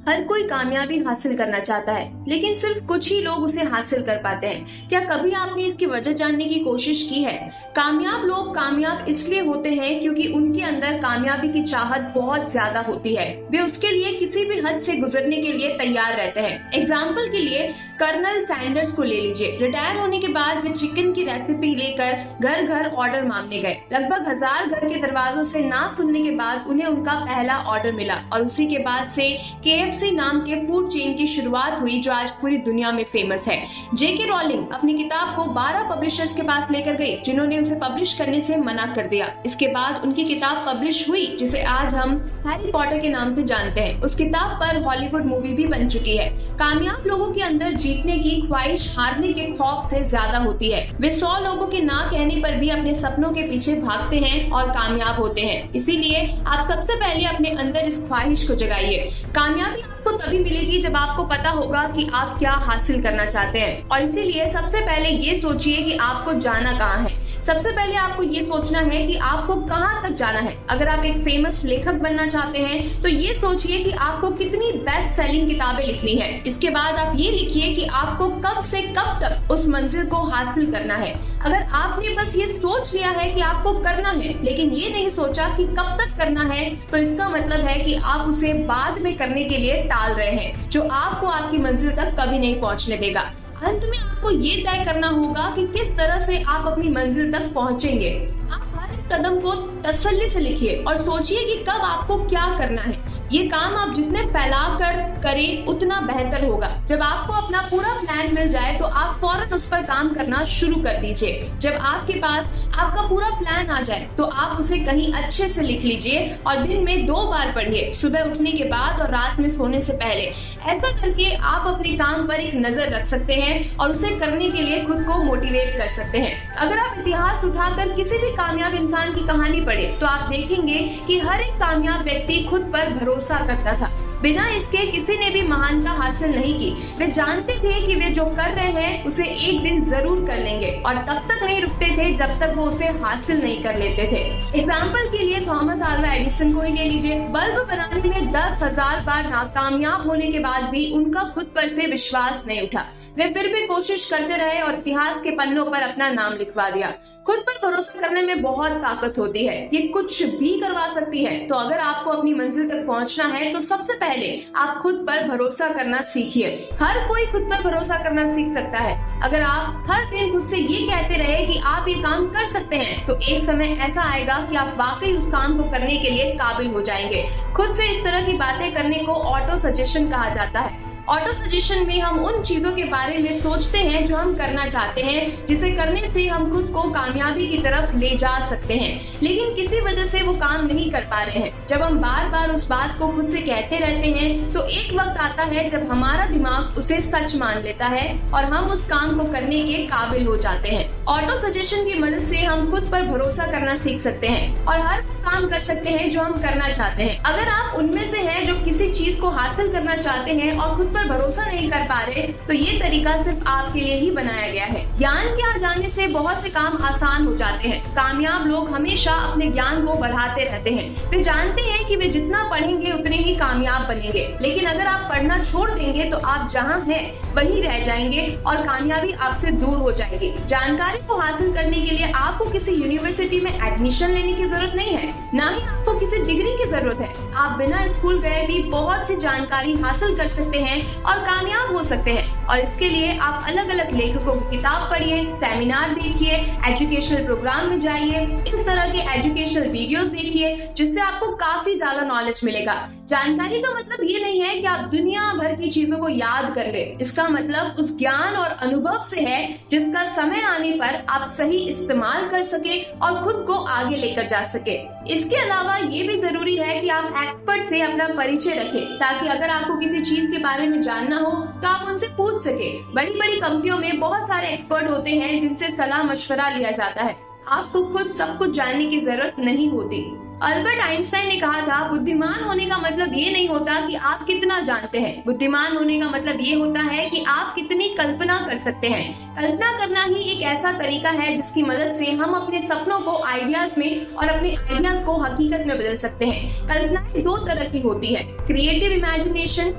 हर कोई कामयाबी हासिल करना चाहता है, लेकिन सिर्फ कुछ ही लोग उसे हासिल कर पाते हैं। क्या कभी आपने इसकी वजह जानने की कोशिश की है? कामयाब लोग कामयाब इसलिए होते हैं क्योंकि उनके अंदर कामयाबी की चाहत बहुत ज्यादा होती है। वे उसके लिए किसी भी हद से गुजरने के लिए तैयार रहते हैं। एग्जाम्पल के लिए कर्नल सैंडर्स को ले लीजिए। रिटायर होने के बाद वे चिकन की रेसिपी लेकर घर घर ऑर्डर मांगने गए। लगभग 1000 घर के दरवाजों से ना सुनने के बाद उन्हें उनका पहला ऑर्डर मिला और उसी के बाद से KFC नाम के फूड चेन की शुरुआत हुई, जो आज पूरी दुनिया में फेमस है। JK रॉलिंग अपनी किताब को 12 पब्लिशर्स के पास लेकर गई, जिन्होंने उसे पब्लिश करने से मना कर दिया। इसके बाद उनकी किताब पब्लिश हुई, जिसे आज हम हैरी पॉटर के नाम से जानते हैं। उस किताब पर हॉलीवुड मूवी भी बन चुकी है। कामयाब लोगों के अंदर जीतने की ख्वाहिश हारने के खौफ से ज्यादा होती है। वे 100 लोगों के ना कहने पर भी अपने सपनों के पीछे भागते हैं और कामयाब होते हैं। इसीलिए आप सबसे पहले अपने अंदर इस ख्वाहिश को जगाइए। कामयाबी आपको तभी मिलेगी जब आपको पता होगा कि आप क्या हासिल करना चाहते हैं, और इसीलिए सबसे पहले ये सोचिए कि आपको जाना कहाँ है। सबसे पहले आपको ये सोचना है कि आपको कहाँ तक जाना है। अगर आप एक फेमस लेखक बनना चाहते हैं तो ये सोचिए कि आपको कितनी बेस्ट सेलिंग किताबें लिखनी है। इसके बाद आप ये लिखिए कि आपको कब से कब तक उस मंजिल को हासिल करना है। अगर आपने बस ये सोच लिया है कि आपको करना है, लेकिन ये नहीं सोचा कि कब तक करना है, तो इसका मतलब है कि आप उसे बाद में करने के लिए टाल रहे हैं, जो आपको आपकी मंजिल तक कभी नहीं पहुंचने देगा। अंत में आपको ये तय करना होगा कि किस तरह से आप अपनी मंजिल तक पहुंचेंगे। आप हर एक कदम को तसल्ली से लिखिए और सोचिए कि कब आपको क्या करना है। ये काम आप जितने फैला कर करें उतना बेहतर होगा। जब आपको अपना पूरा प्लान मिल जाए तो आप फौरन उस पर काम करना शुरू कर दीजिए। जब आपके पास आपका पूरा प्लान आ जाए तो आप उसे कहीं अच्छे से लिख लीजिए और दिन में 2 बार पढ़िए, सुबह उठने के बाद और रात में सोने से पहले। ऐसा करके आप अपने काम पर एक नजर रख सकते हैं और उसे करने के लिए खुद को मोटिवेट कर सकते हैं। अगर आप इतिहास उठाकर किसी भी कामयाब इंसान की कहानी पढ़े तो आप देखेंगे कि हर एक कामयाब व्यक्ति खुद पर भरोसा करता था। बिना इसके किसी ने भी महानता हासिल नहीं की। वे जानते थे कि वे जो कर रहे हैं उसे एक दिन जरूर कर लेंगे, और तब तक नहीं रुकते थे जब तक वो उसे हासिल नहीं कर लेते थे। एग्जाम्पल के लिए थॉमस अल्वा एडिसन को ही ले लीजिए। बल्ब बनाने में 10,000 बार नाकामयाब होने के बाद भी उनका खुद पर से विश्वास नहीं उठा। वे फिर भी कोशिश करते रहे और इतिहास के पन्नों पर अपना नाम लिखवा दिया। खुद पर भरोसा करने में बहुत ताकत होती है, ये कुछ भी करवा सकती है। तो अगर आपको अपनी मंजिल तक पहुंचना है तो सबसे पहले आप खुद पर भरोसा करना सीखिए। हर कोई खुद पर भरोसा करना सीख सकता है। अगर आप हर दिन खुद से ये कहते रहे कि आप ये काम कर सकते हैं, तो एक समय ऐसा आएगा कि आप वाकई उस काम को करने के लिए काबिल हो जाएंगे। खुद से इस तरह की बातें करने को ऑटो सजेशन कहा जाता है। ऑटो सजेशन में हम उन चीजों के बारे में सोचते हैं जो हम करना चाहते हैं, जिसे करने से हम खुद को कामयाबी की तरफ ले जा सकते हैं, लेकिन किसी वजह से वो काम नहीं कर पा रहे हैं। जब हम बार बार उस बात को खुद से कहते रहते हैं तो एक वक्त आता है जब हमारा दिमाग उसे सच मान लेता है और हम उस काम को करने के काबिल हो जाते हैं। ऑटो सजेशन की मदद से हम खुद पर भरोसा करना सीख सकते हैं और हर काम कर सकते हैं जो हम करना चाहते हैं। अगर आप उनमें से हैं जो किसी चीज को हासिल करना चाहते हैं और खुद पर भरोसा नहीं कर पा रहे, तो ये तरीका सिर्फ आपके लिए ही बनाया गया है। ज्ञान के आ जाने से बहुत से काम आसान हो जाते हैं। कामयाब लोग हमेशा अपने ज्ञान को बढ़ाते रहते हैं। वे जानते हैं कि वे जितना पढ़ेंगे उतने ही कामयाब बनेंगे, लेकिन अगर आप पढ़ना छोड़ देंगे तो आप जहाँ हैं वहीं रह जाएंगे और कामयाबी आपसे दूर हो जाएगी। जानकारी को हासिल करने के लिए आपको किसी यूनिवर्सिटी में एडमिशन लेने की जरूरत नहीं है, ना ही आपको किसी डिग्री की जरूरत है। आप बिना स्कूल गए भी बहुत सी जानकारी हासिल कर सकते हैं और कामयाब हो सकते हैं। और इसके लिए आप अलग अलग लेखकों की किताब पढ़िए, सेमिनार देखिए, एजुकेशनल प्रोग्राम में जाइए, इस तरह के एजुकेशनल वीडियोस देखिए, जिससे आपको काफी ज्यादा नॉलेज मिलेगा। जानकारी का मतलब ये नहीं है कि आप दुनिया भर की चीजों को याद कर ले। इसका मतलब उस ज्ञान और अनुभव से है जिसका समय आने पर आप सही इस्तेमाल कर सके और खुद को आगे लेकर जा सके। इसके अलावा ये भी जरूरी है कि आप एक्सपर्ट से अपना परिचय रखें, ताकि अगर आपको किसी चीज के बारे में जानना हो तो आप उनसे पूछ सके। बड़ी बड़ी कंपनियों में बहुत सारे एक्सपर्ट होते हैं जिनसे सलाह मशवरा लिया जाता है। आपको खुद सब कुछ जानने की जरूरत नहीं होती। अल्बर्ट आइंस्टाइन ने कहा था, बुद्धिमान होने का मतलब ये नहीं होता कि आप कितना जानते हैं। बुद्धिमान होने का मतलब ये होता है कि आप कितनी कल्पना कर सकते हैं। कल्पना करना ही एक ऐसा तरीका है जिसकी मदद से हम अपने सपनों को आइडियाज में और अपने आइडियाज को हकीकत में बदल सकते हैं। कल्पनाएं 2 तरह की होती है, क्रिएटिव इमेजिनेशन।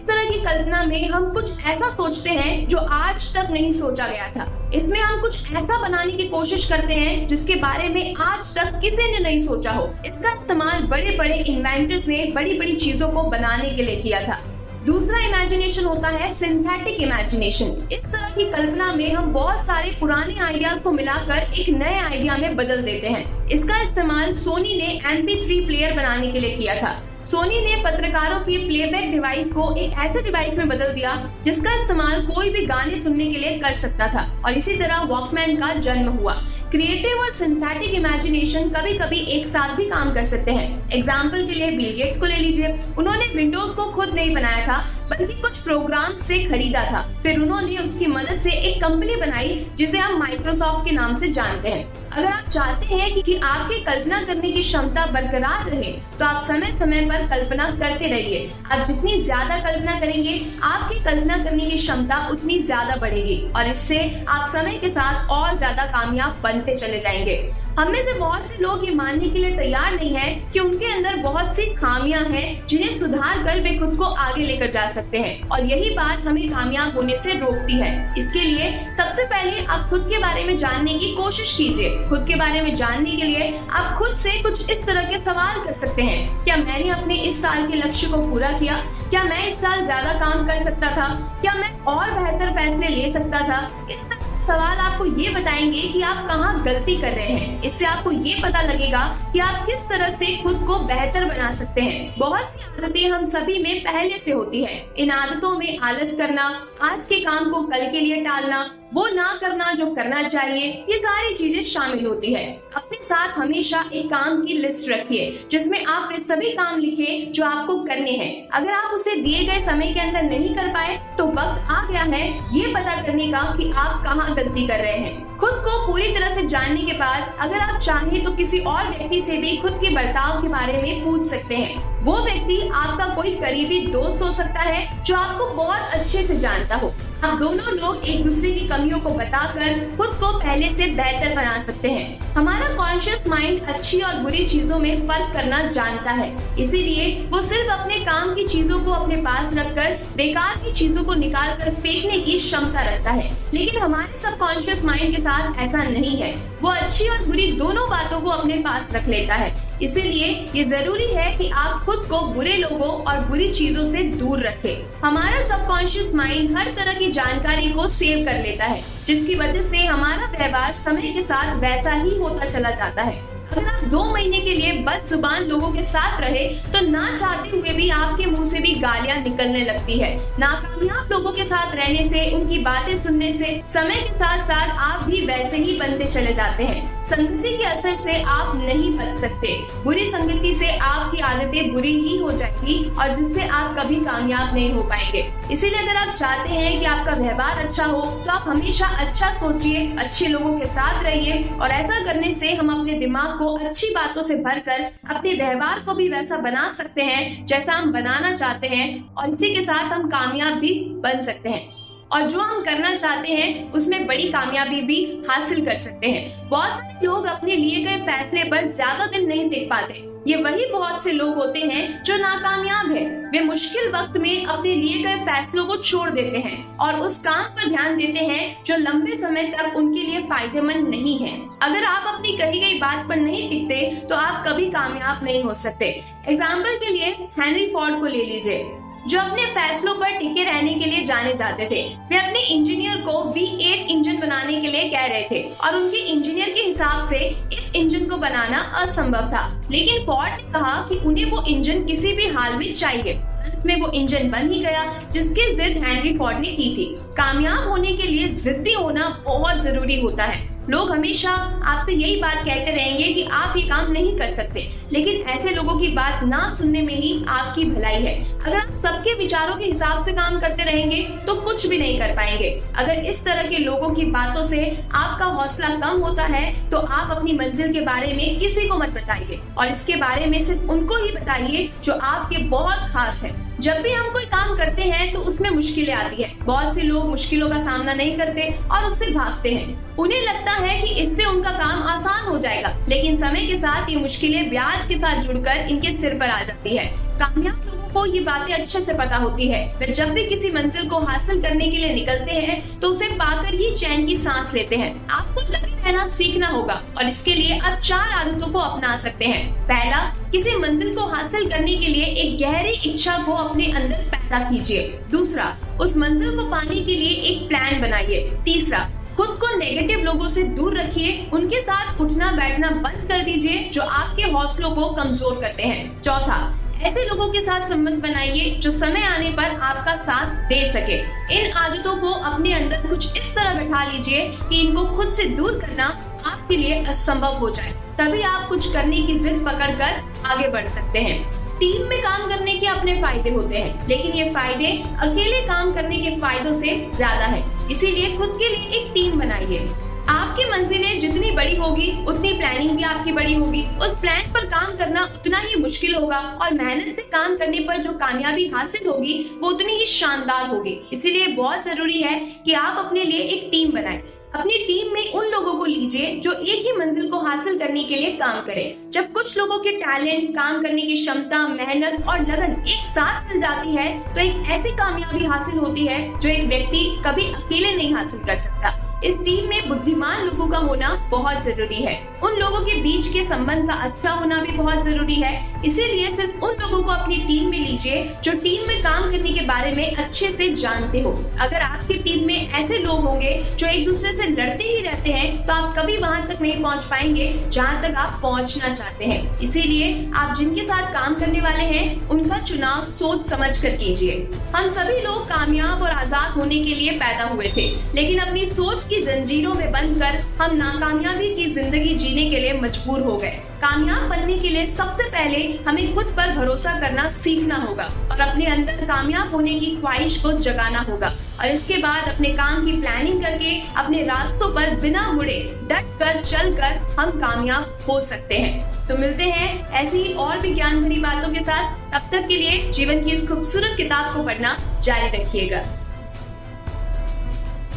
तरह की कल्पना में हम कुछ ऐसा सोचते हैं जो आज तक नहीं सोचा गया था। इसमें हम कुछ ऐसा बनाने की कोशिश करते हैं जिसके बारे में आज तक किसी ने नहीं सोचा हो। इसका इस्तेमाल बड़े बड़े इन्वेंटर्स ने बड़ी बड़ी चीजों को बनाने के लिए किया था। दूसरा इमेजिनेशन होता है सिंथेटिक इमेजिनेशन। इस तरह की कल्पना में हम बहुत सारे पुराने आइडियाज को मिलाकर एक नए आइडिया में बदल देते हैं। इसका इस्तेमाल सोनी ने MP3 प्लेयर बनाने के लिए किया था। सोनी ने पत्रकारों की प्लेबैक डिवाइस को एक ऐसे डिवाइस में बदल दिया जिसका इस्तेमाल कोई भी गाने सुनने के लिए कर सकता था और इसी तरह वॉकमैन का जन्म हुआ। क्रिएटिव और सिंथेटिक इमेजिनेशन कभी कभी एक साथ भी काम कर सकते हैं। एग्जाम्पल के लिए बिल गेट्स को ले लीजिए। उन्होंने विंडोज को खुद नहीं बनाया था बल्कि कुछ प्रोग्राम से खरीदा था। फिर उन्होंने उसकी मदद से एक कंपनी बनाई जिसे हम माइक्रोसॉफ्ट के नाम से जानते हैं। अगर आप चाहते हैं कि आपकी कल्पना करने की क्षमता बरकरार रहे तो आप समय समय पर कल्पना करते रहिए। आप जितनी ज्यादा कल्पना करेंगे आपकी कल्पना करने की क्षमता उतनी ज्यादा बढ़ेगी और इससे आप समय के साथ और ज्यादा कामयाब बनते चले जाएंगे। हम में से बहुत से लोग ये मानने के लिए तैयार नहीं है कि उनके अंदर बहुत सी खामियां हैं जिन्हें सुधार कर वे खुद को आगे लेकर जा सकते हैं और यही बात हमें कामयाब होने से रोकती है। इसके लिए सबसे पहले आप खुद के बारे में जानने की कोशिश कीजिए। खुद के बारे में जानने के लिए आप खुद से कुछ इस तरह के सवाल कर सकते हैं। क्या मैंने अपने इस साल के लक्ष्य को पूरा किया? क्या मैं इस साल ज्यादा काम कर सकता था? क्या मैं और बेहतर फैसले ले सकता था? इस तरह के सवाल आपको ये बताएंगे कि आप कहाँ गलती कर रहे हैं। इससे आपको ये पता लगेगा कि आप किस तरह से खुद को बेहतर बना सकते हैं। बहुत सी आदतें हम सभी में पहले से होती है। इन आदतों में आलस करना, आज के काम को कल के लिए टालना, वो ना करना जो करना चाहिए, ये सारी चीजें शामिल होती है। अपने साथ हमेशा एक काम की लिस्ट रखिए जिसमें आप वे सभी काम लिखें जो आपको करने हैं। अगर आप उसे दिए गए समय के अंदर नहीं कर पाए तो वक्त आ गया है ये पता करने का कि आप कहाँ गलती कर रहे हैं। खुद को पूरी तरह से जानने के बाद अगर आप चाहें तो किसी और व्यक्ति से भी खुद के बर्ताव के बारे में पूछ सकते हैं। वो व्यक्ति आपका कोई करीबी दोस्त हो सकता है जो आपको बहुत अच्छे से जानता हो। आप दोनों लोग एक दूसरे की कमियों को बताकर खुद को पहले से बेहतर बना सकते हैं। हमारा कॉन्शियस माइंड अच्छी और बुरी चीजों में फर्क करना जानता है, इसीलिए वो सिर्फ अपने काम की चीजों को अपने पास रखकर बेकार की चीजों को निकाल कर फेंकने की क्षमता रखता है। लेकिन हमारे सबकॉन्शियस माइंड के साथ ऐसा नहीं है। वो अच्छी और बुरी दोनों बातों को अपने पास रख लेता है। इसीलिए ये जरूरी है कि आप खुद को बुरे लोगों और बुरी चीजों से दूर रखें। हमारा सबकॉन्शियस माइंड हर तरह की जानकारी को सेव कर लेता है जिसकी वजह से हमारा व्यवहार समय के साथ वैसा ही होता चला जाता है। अगर आप 2 महीने के लिए बदजुबान लोगों के साथ रहे तो ना चाहते हुए भी आपके मुंह से भी गालियां निकलने लगती है। नाकामयाब लोगों के साथ रहने से, उनकी बातें सुनने से समय के साथ साथ आप भी वैसे ही बनते चले जाते हैं। संगति के असर से आप नहीं बच सकते। बुरी संगति से आपकी आदतें बुरी ही हो जाएगी और जिससे आप कभी कामयाब नहीं हो पाएंगे। इसीलिए अगर आप चाहते हैं कि आपका व्यवहार अच्छा हो तो आप हमेशा अच्छा सोचिए, अच्छे लोगों के साथ रहिए और ऐसा करने से हम अपने दिमाग को अच्छी बातों से भरकर अपने व्यवहार को भी वैसा बना सकते हैं जैसा हम बनाना चाहते हैं और इसी के साथ हम कामयाब भी बन सकते हैं और जो हम करना चाहते हैं उसमें बड़ी कामयाबी भी हासिल कर सकते हैं। बहुत सारे लोग अपने लिए गए फैसले पर ज्यादा दिन नहीं टिक पाते। ये वही बहुत से लोग होते हैं जो नाकामयाब है। वे मुश्किल वक्त में अपने लिए गए फैसलों को छोड़ देते हैं और उस काम पर ध्यान देते हैं जो लंबे समय तक उनके लिए फायदेमंद नहीं है। अगर आप अपनी कही गई बात पर नहीं टिकते तो आप कभी कामयाब नहीं हो सकते। एग्जाम्पल के लिए हेनरी फोर्ड को ले लीजिए जो अपने फैसलों पर टिके रहने के लिए जाने जाते थे। वे अपने इंजीनियर को V8 इंजन बनाने के लिए कह रहे थे और उनके इंजीनियर के हिसाब से इस इंजन को बनाना असंभव था, लेकिन फोर्ड ने कहा कि उन्हें वो इंजन किसी भी हाल में चाहिए। अंत में वो इंजन बन ही गया जिसकी जिद हेनरी फोर्ड ने की थी। कामयाब होने के लिए जिद्दी होना बहुत जरूरी होता है। लोग हमेशा आपसे यही बात कहते रहेंगे कि आप ये काम नहीं कर सकते, लेकिन ऐसे लोगों की बात ना सुनने में ही आपकी भलाई है। अगर आप सबके विचारों के हिसाब से काम करते रहेंगे तो कुछ भी नहीं कर पाएंगे। अगर इस तरह के लोगों की बातों से आपका हौसला कम होता है तो आप अपनी मंजिल के बारे में किसी को मत बताइए और इसके बारे में सिर्फ उनको ही बताइए जो आपके बहुत खास है। जब भी हम कोई काम करते हैं तो उसमें मुश्किलें आती है। बहुत से लोग मुश्किलों का सामना नहीं करते और उससे भागते हैं। उन्हें लगता है कि इससे उनका काम आसान हो जाएगा, लेकिन समय के साथ ये मुश्किलें ब्याज के साथ जुड़कर इनके सिर पर आ जाती है। कामयाब लोगों को ये बातें अच्छे से पता होती है। वे जब भी किसी मंजिल को हासिल करने के लिए निकलते हैं तो उसे पाकर ही चैन की सांस लेते हैं। आपको लगे रहना सीखना होगा और इसके लिए आप 4 आदतों को अपना सकते हैं। पहला, किसी मंजिल को हासिल करने के लिए एक गहरी इच्छा को अपने अंदर पैदा कीजिए। दूसरा, उस मंजिल को पाने के लिए एक प्लान बनाइए। तीसरा, खुद को नेगेटिव लोगों से दूर रखिए, उनके साथ उठना बैठना बंद कर दीजिए जो आपके हौसलों को कमजोर करते हैं। चौथा, ऐसे लोगों के साथ संबंध बनाइए जो समय आने पर आपका साथ दे सके। इन आदतों को अपने अंदर कुछ इस तरह बैठा लीजिए कि इनको खुद से दूर करना आपके लिए असंभव हो जाए, तभी आप कुछ करने की जिद पकड़कर आगे बढ़ सकते हैं। टीम में काम करने के अपने फायदे होते हैं, लेकिन ये फायदे अकेले काम करने के फायदों से ज्यादा है। इसीलिए खुद के लिए एक टीम बनाइए। आपकी मंजिलें जितनी बड़ी होगी उतनी प्लानिंग भी आपकी बड़ी होगी। उस प्लान पर काम करना उतना ही मुश्किल होगा और मेहनत से काम करने पर जो कामयाबी हासिल होगी वो उतनी ही शानदार होगी। इसीलिए बहुत जरूरी है कि आप अपने लिए एक टीम बनाएं। अपनी टीम में उन लोगों को लीजिए जो एक ही मंजिल को हासिल करने के लिए काम करें। जब कुछ लोगों के टैलेंट, काम करने की क्षमता, मेहनत और लगन एक साथ मिल जाती है तो एक ऐसी कामयाबी हासिल होती है जो एक व्यक्ति कभी अकेले नहीं हासिल कर सकता। इस टीम में बुद्धिमान लोगों का होना बहुत जरूरी है। उन लोगों के बीच के संबंध का अच्छा होना भी बहुत जरूरी है। इसीलिए सिर्फ उन लोगों को अपनी टीम में लीजिए जो टीम में काम करने के बारे में अच्छे से जानते हो। अगर आपकी टीम में ऐसे लोग होंगे जो एक दूसरे से लड़ते ही रहते हैं तो आप कभी वहां तक नहीं पहुंच पाएंगे जहां तक आप पहुंचना चाहते हैं। इसीलिए आप जिनके साथ काम करने वाले हैं उनका चुनाव सोच समझ कर कीजिए। हम सभी लोग कामयाब और आजाद होने के लिए पैदा हुए थे, लेकिन अपनी सोच की जंजीरों में बंद कर हम नाकामयाबी की जिंदगी जीने के लिए मजबूर हो गए। कामयाब बनने के लिए सबसे पहले हमें खुद पर भरोसा करना सीखना होगा और अपने अंदर कामयाब होने की ख्वाहिश को जगाना होगा और इसके बाद अपने काम की प्लानिंग करके अपने रास्तों पर बिना मुड़े डट कर चल कर हम कामयाब हो सकते हैं। तो मिलते हैं ऐसी और भी ज्ञान भरी बातों के साथ। तब तक के लिए जीवन की इस खूबसूरत किताब को पढ़ना जारी रखिएगा।